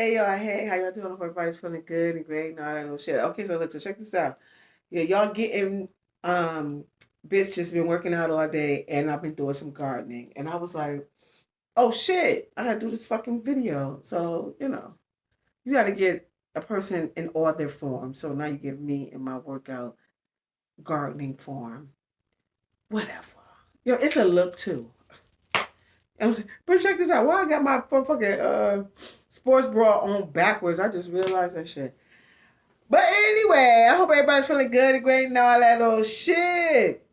Hey, how y'all doing? Hope everybody's feeling good and great and all that little shit. Okay, so look, so check this out. Yeah, y'all getting bitch just been working out all day and I've been doing some gardening. And I was like, oh shit, I gotta do this fucking video. So, you gotta get a person in all their form. So now you give me in my workout gardening form. Whatever. It's a look too. I was like, but check this out. Why I got my fucking sports bra on backwards? I just realized that shit. But anyway, I hope everybody's feeling good and great and all that little shit.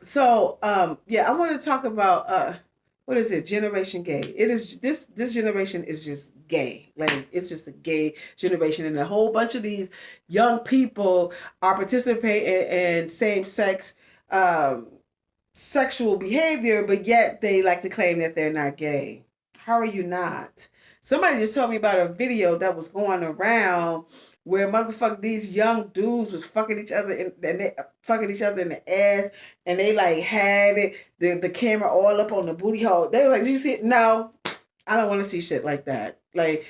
So, yeah, I want to talk about what is it? Generation gay. It is this generation is just gay. Like it's just a gay generation, and a whole bunch of these young people are participating in same sex sexual behavior, but yet they like to claim that they're not gay. How are you not? Somebody just told me about a video that was going around where motherfucker these young dudes was fucking each other and they fucking each other in the ass, and they like had it the camera all up on the booty hole. They were like, "Do you see it?" No, I don't want to see shit like that. Like,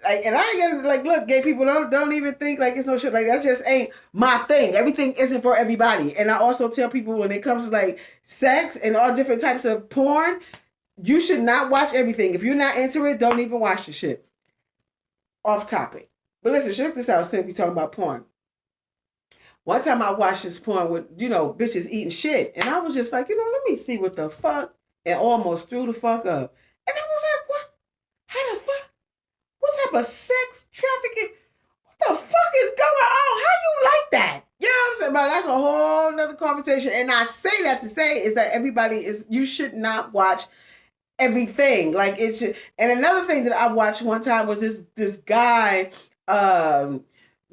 and I ain't gonna like look, gay people don't even think like it's no shit like that. Just ain't my thing. Everything isn't for everybody. And I also tell people when it comes to like sex and all different types of porn, you should not watch everything. If you're not into it, don't even watch the shit. Off topic. But listen, check this out since we talking about porn. One time I watched this porn with, bitches eating shit. And I was just like, let me see what the fuck. And almost threw the fuck up. And I was like, what? How the fuck? What type of sex trafficking? What the fuck is going on? How you like that? You know what I'm saying? But that's a whole nother conversation. And I say that to say is that you should not watch everything. Like it's just, and another thing that I watched one time was this guy,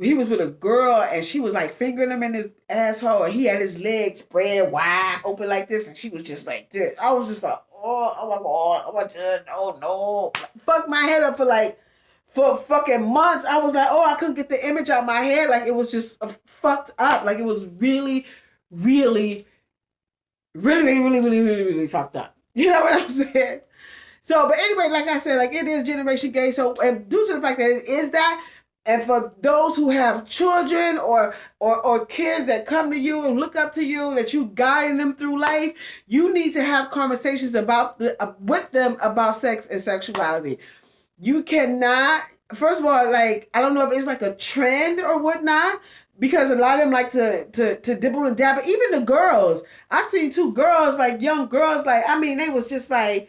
he was with a girl and she was like fingering him in his asshole and he had his legs spread wide open like this and she was just like this. I was just like, oh my god, oh my god, no. Fuck my head up for fucking months. I was like, I couldn't get the image out of my head. Like it was just fucked up. Like it was really, really, really, really, really, really, really, really fucked up. You know what I'm saying? So, but anyway, like I said, like it is generation gay. So, and due to the fact that it is that, and for those who have children or kids that come to you and look up to you, that you guiding them through life, you need to have conversations with them about sex and sexuality. You cannot, first of all, like, I don't know if it's like a trend or whatnot, because a lot of them like to dibble and dabble. Even the girls. I seen two girls, like young girls, like, I mean, they was just like,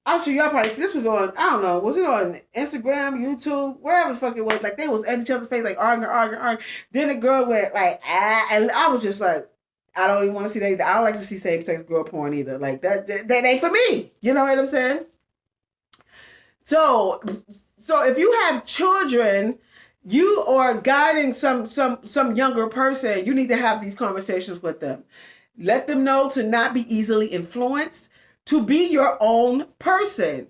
I'm sure y'all probably see, this was on, I don't know, was it on Instagram, YouTube, wherever the fuck it was, like, they was at each other's face, like, arguing. Then the girl went, like, and I was just like, I don't even want to see that. I don't like to see same-sex girl porn either. Like, that ain't for me. You know what I'm saying? So if you have children, you are guiding some younger person, you need to have these conversations with them. Let them know to not be easily influenced, to be your own person.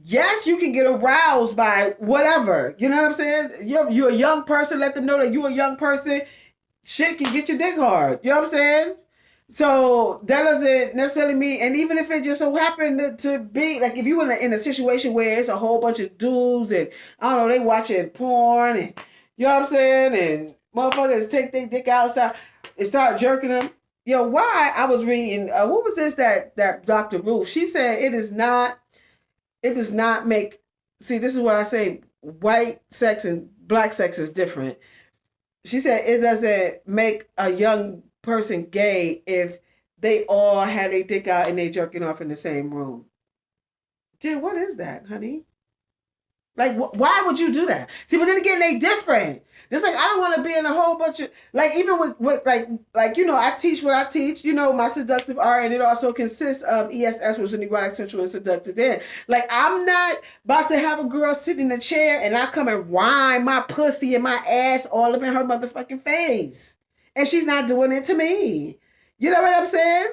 Yes, you can get aroused by whatever. You know what I'm saying? You're a young person. Let them know that you're a young person. Shit can get your dick hard. You know what I'm saying? So that doesn't necessarily mean, and even if it just so happened to be, like if you were in a situation where it's a whole bunch of dudes and, I don't know, they watching porn and, you know what I'm saying? And motherfuckers take their dick out and start jerking them. Why I was reading, what was this that Dr. Ruth, she said it does not make, see, this is what I say, white sex and black sex is different. She said it doesn't make a young person gay if they all had their dick out and they jerking off in the same room. Dude, what is that, honey? Like, why would you do that? See, but then again, they different. Just like, I don't want to be in a whole bunch of, like, even with like, I teach what I teach, my Seductive ArT, and it also consists of ESS, which is erotic, sensual, and seductive end. Like, I'm not about to have a girl sit in a chair and I come and whine my pussy and my ass all up in her motherfucking face. And she's not doing it to me. You know what I'm saying?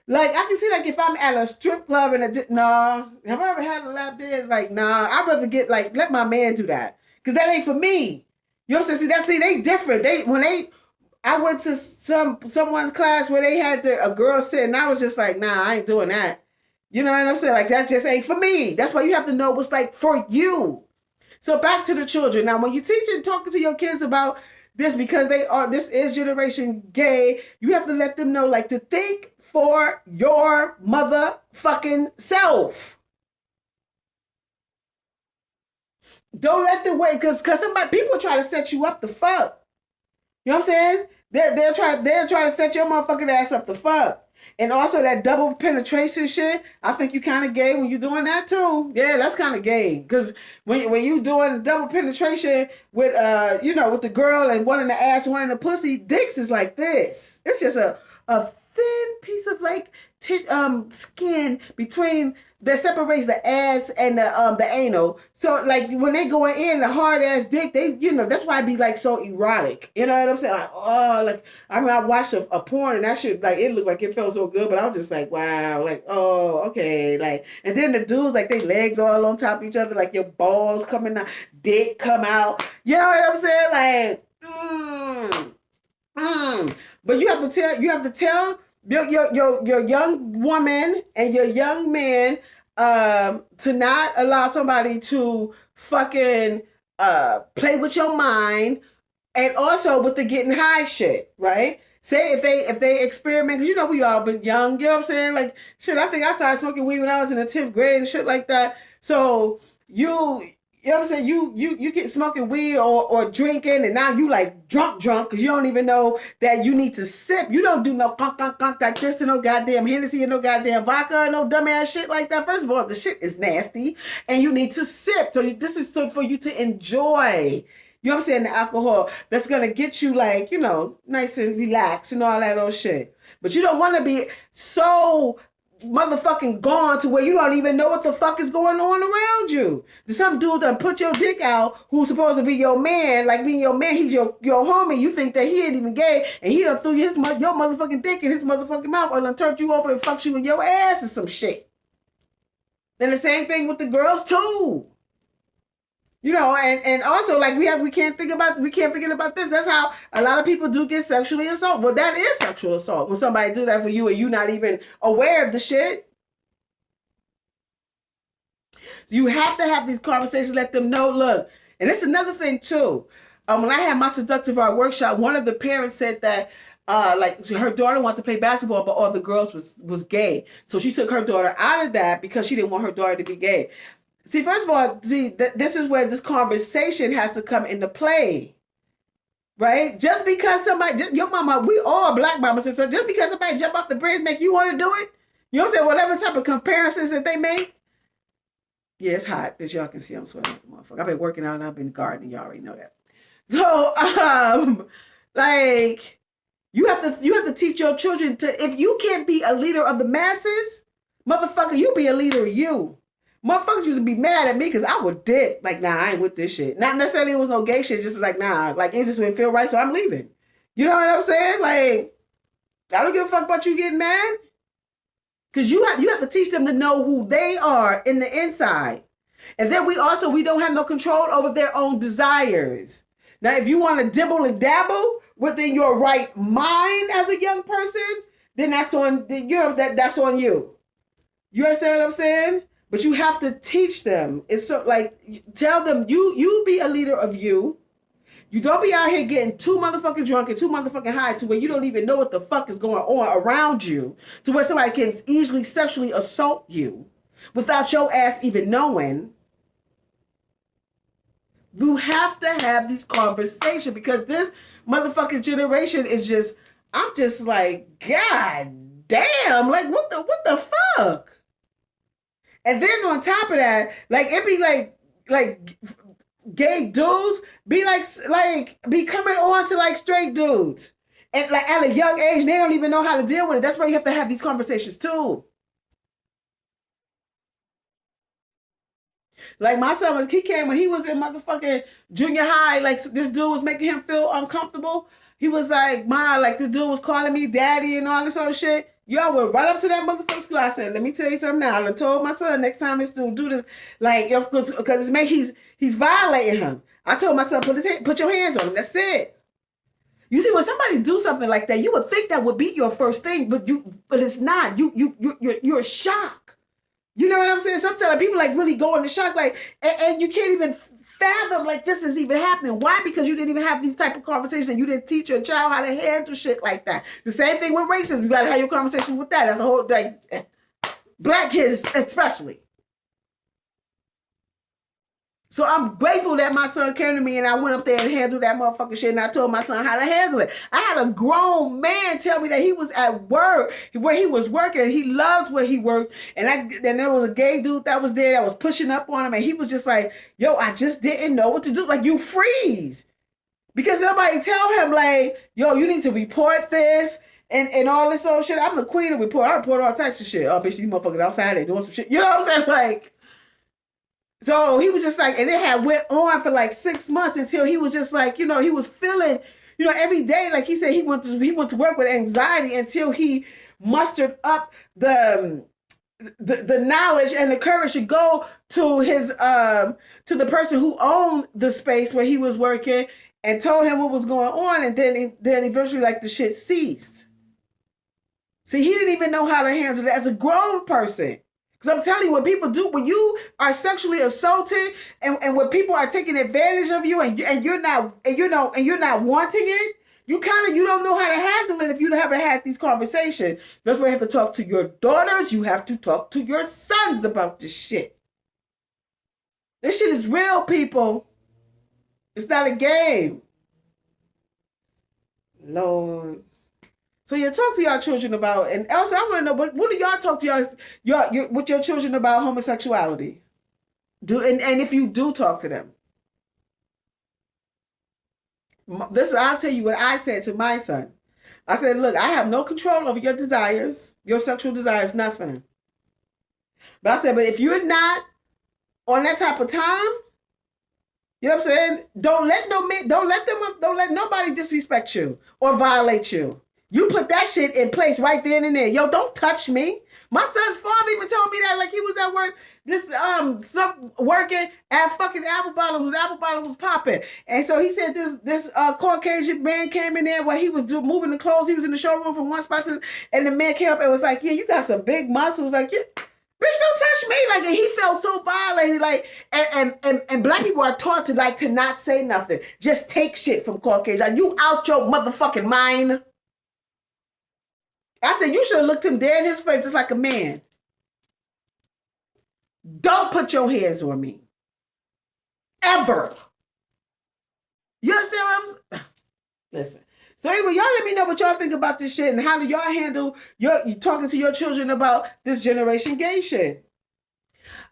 Like, I can see, like, if I'm at a strip club and nah. Have I ever had a lap dance? Like, nah. I'd rather let my man do that. Because that ain't for me. You know what I'm saying? See, they different. I went to someone's class where they had a girl sit, and I was just like, nah, I ain't doing that. You know what I'm saying? Like, that just ain't for me. That's why you have to know what's like for you. So back to the children. Now, when you teach and talking to your kids about this, because this is generation gay, you have to let them know, like, to think for your motherfucking self. Don't let them wait, because people try to set you up the fuck. You know what I'm saying? They're trying to set your motherfucking ass up the fuck. And also that double penetration shit, I think you kind of gay when you doing that too. Yeah, that's kind of gay. Because when you doing double penetration with with the girl and one in the ass and one in the pussy, dicks is like this. It's just a thin piece of like skin between that separates the ass and the anal. So like when they going in the hard ass dick, they that's why it be like so erotic. You know what I'm saying? Like, oh, like I mean I watched a porn and that shit, like it looked like it felt so good, but I was just like, wow, like, oh, okay, like, and then the dudes, like, they legs all on top of each other, like your balls coming out, dick come out. You know what I'm saying? Like, but you have to tell your young woman and your young man to not allow somebody to fucking play with your mind, and also with the getting high shit, right? Say if they experiment, because we all been young, you know what I'm saying? Like, shit, I think I started smoking weed when I was in the 10th grade and shit like that. So you know what I'm saying? You get smoking weed or drinking, and now you like drunk because you don't even know that you need to sip. You don't do no conk like this to no goddamn Hennessy and no goddamn vodka, no dumbass shit like that. First of all, the shit is nasty, and you need to sip. So this is for you to enjoy. You know what I'm saying? The alcohol that's gonna get you like, nice and relaxed and all that old shit. But you don't want to be so motherfucking gone to where you don't even know what the fuck is going on around you. Some dude done put your dick out who's supposed to be your man, like being your man, he's your homie. You think that he ain't even gay, and he done threw your motherfucking dick in his motherfucking mouth or done turned you over and fucked you in your ass or some shit. And the same thing with the girls too. And also, like, we can't forget about this. That's how a lot of people do get sexually assaulted. Well, that is sexual assault when somebody do that for you and you not even aware of the shit. You have to have these conversations, let them know, look, and it's another thing too. When I had my Seductive ArT workshop, one of the parents said that like her daughter wanted to play basketball, but all the girls was gay. So she took her daughter out of that because she didn't want her daughter to be gay. See, first of all, this is where this conversation has to come into play, right? Just because your mama, we all black mamas, so just because somebody jump off the bridge make you want to do it, you know what I'm saying? Whatever type of comparisons that they make. Yeah, it's hot, as y'all can see. I'm sweating like a motherfucker. I've been working out and I've been gardening. Y'all already know that. So, like, you have to teach your children to, if you can't be a leader of the masses, motherfucker, you be a leader of you. Motherfuckers used to be mad at me because I would dip. Like, nah, I ain't with this shit. Not necessarily it was no gay shit, just like, nah, like, it just didn't feel right, so I'm leaving. You know what I'm saying? Like, I don't give a fuck about you getting mad. Because you have to teach them to know who they are in the inside. And then we don't have no control over their own desires. Now, if you want to dibble and dabble within your right mind as a young person, then that's on you. You understand what I'm saying? But you have to teach them. It's so, like, tell them you be a leader of you. You don't be out here getting too motherfucking drunk and too motherfucking high to where you don't even know what the fuck is going on around you, to where somebody can easily sexually assault you without your ass even knowing. You have to have these conversations, because this motherfucking generation is just, I'm just like, God damn, like, what the fuck? And then on top of that, like, it be like gay dudes be be coming on to like straight dudes. And like at a young age, they don't even know how to deal with it. That's why you have to have these conversations too. Like, my son he came when he was in motherfucking junior high, like this dude was making him feel uncomfortable. He was like, Ma, like the dude was calling me daddy and all this other shit. Y'all went right up to that motherfucking school. I said, let me tell you something now. I told my son next time this dude do this, like, because he's violating him. I told my son, put your hands on him. That's it. You see, when somebody do something like that, you would think that would be your first thing, but it's not. You're shocked. You know what I'm saying? Sometimes people like really go into shock, like, and you can't even fathom like this is even happening. Why? Because you didn't even have these type of conversations and you didn't teach your child how to handle shit like that. The same thing with racism. You gotta have your conversation with that. That's a whole like black kids especially. So I'm grateful that my son came to me and I went up there and handled that motherfucking shit and I told my son how to handle it. I had a grown man tell me that he was at work where he was working and he loves where he worked. And there was a gay dude that was there that was pushing up on him and he was just like, yo, I just didn't know what to do. Like, you freeze. Because nobody tell him like, yo, you need to report this and all this old shit. I'm the queen of report. I report all types of shit. Oh, bitch, these motherfuckers outside, they doing some shit. You know what I'm saying? Like, so he was just like, and it had went on for like 6 months until he was just like, he was feeling, every day, like he said, he went to work with anxiety until he mustered up the knowledge and the courage to go to his to the person who owned the space where he was working and told him what was going on, and then eventually like the shit ceased. See, he didn't even know how to handle it as a grown person. Because I'm telling you, when you are sexually assaulted and when people are taking advantage of you and you're not wanting it, you don't know how to handle it if you haven't had these conversations. That's why you have to talk to your daughters. You have to talk to your sons about this shit. This shit is real, people. It's not a game. Lord. So you talk to your children about, and also I want to know, what do y'all talk to with your children about homosexuality? And if you do talk to them, I'll tell you what I said to my son. I said, look, I have no control over your desires, your sexual desires, nothing. But I said, but if you're not on that type of time, you know what I'm saying? Don't let nobody disrespect you or violate you. You put that shit in place right then and there. Yo, don't touch me. My son's father even told me that, like he was at work, working at fucking Apple Bottles. The Apple Bottle was popping, and so he said this Caucasian man came in there while he was moving the clothes. He was in the showroom from one spot to, and the man came up and was like, "Yeah, you got some big muscles." Like, yeah, bitch, don't touch me. Like, and he felt so violated. Like, and black people are taught to not say nothing, just take shit from Caucasians. Are you out your motherfucking mind? I said, you should have looked him dead in his face just like a man. Don't put your hands on me. Ever. You understand what I'm saying? Listen. So anyway, y'all let me know what y'all think about this shit and how do y'all handle you talking to your children about this generation gay shit.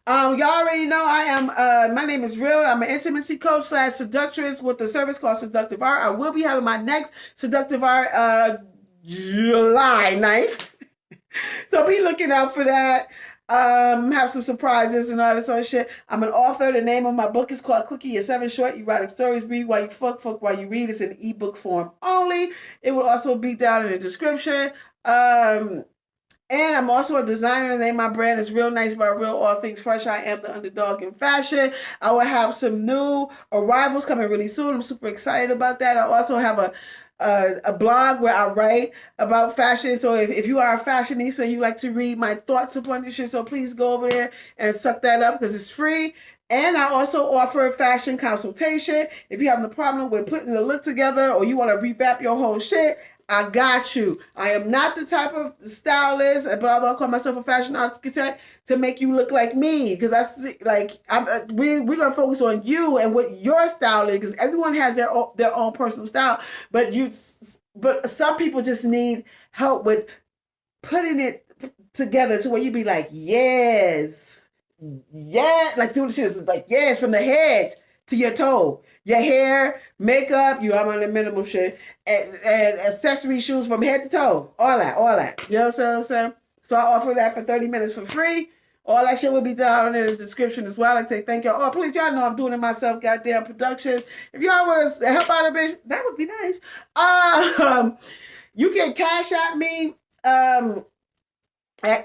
Y'all already know I am, my name is Rill. I'm an intimacy coach / seductress with a service called Seductive ArT. I will be having my next Seductive ArT July 9th. So be looking out for that. Have some surprises and all this other shit. I'm an author. The name of my book is called Quickie Your 7 Short Erotic Stories. Read while you fuck while you read. It's in ebook form only. It will also be down in the description. And I'm also a designer. The name of my brand is Real Nice by Real All Things Fresh. I am the underdog in fashion. I will have some new arrivals coming really soon. I'm super excited about that. I also have a blog where I write about fashion. So if you are a fashionista and you like to read my thoughts upon this shit, so please go over there and suck that up because it's free. And I also offer a fashion consultation. If you're having a problem with putting the look together or you want to revamp your whole shit, I got you. I am not the type of stylist, but although I call myself a fashion architect, to make you look like me. Because I see, we're gonna focus on you and what your style is. Because everyone has their own personal style, but some people just need help with putting it together to where you be like, yes, yeah, like doing the shit is like yes from the head to your toe. Your hair, makeup, I'm on the minimum shit, and accessory shoes from head to toe. All that. You know what I'm saying? So I offer that for 30 minutes for free. All that shit will be down in the description as well. I say thank y'all. Oh, please, y'all know I'm doing it myself, goddamn production. If y'all want to help out a bitch, that would be nice. You can cash at me at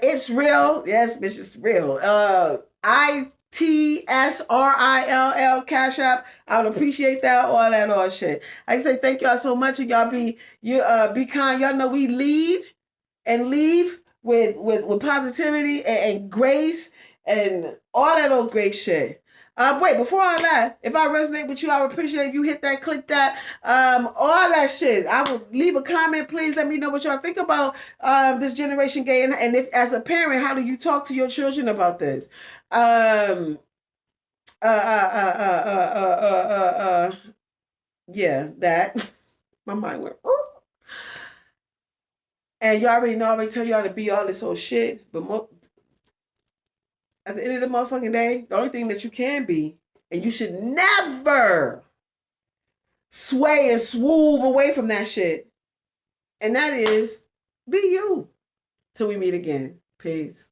It's Real. Yes, bitch, it's real. TSRILL Cash App. I would appreciate that. All shit. I say thank y'all so much, and y'all be kind. Y'all know we lead and leave with positivity and grace and all that old great shit. Wait, before all that, if I resonate with you, I would appreciate if you hit that, click that, all that shit. I would leave a comment. Please let me know what y'all think about this generation gay, and if as a parent, how do you talk to your children about this? Uh, uh, uh, uh, uh, uh, yeah, that. My mind went. Ooh. And you already know I already tell y'all to be all this old shit, but at the end of the motherfucking day, the only thing that you can be, and you should never sway and swoove away from that shit, and that is be you. Till we meet again. Peace.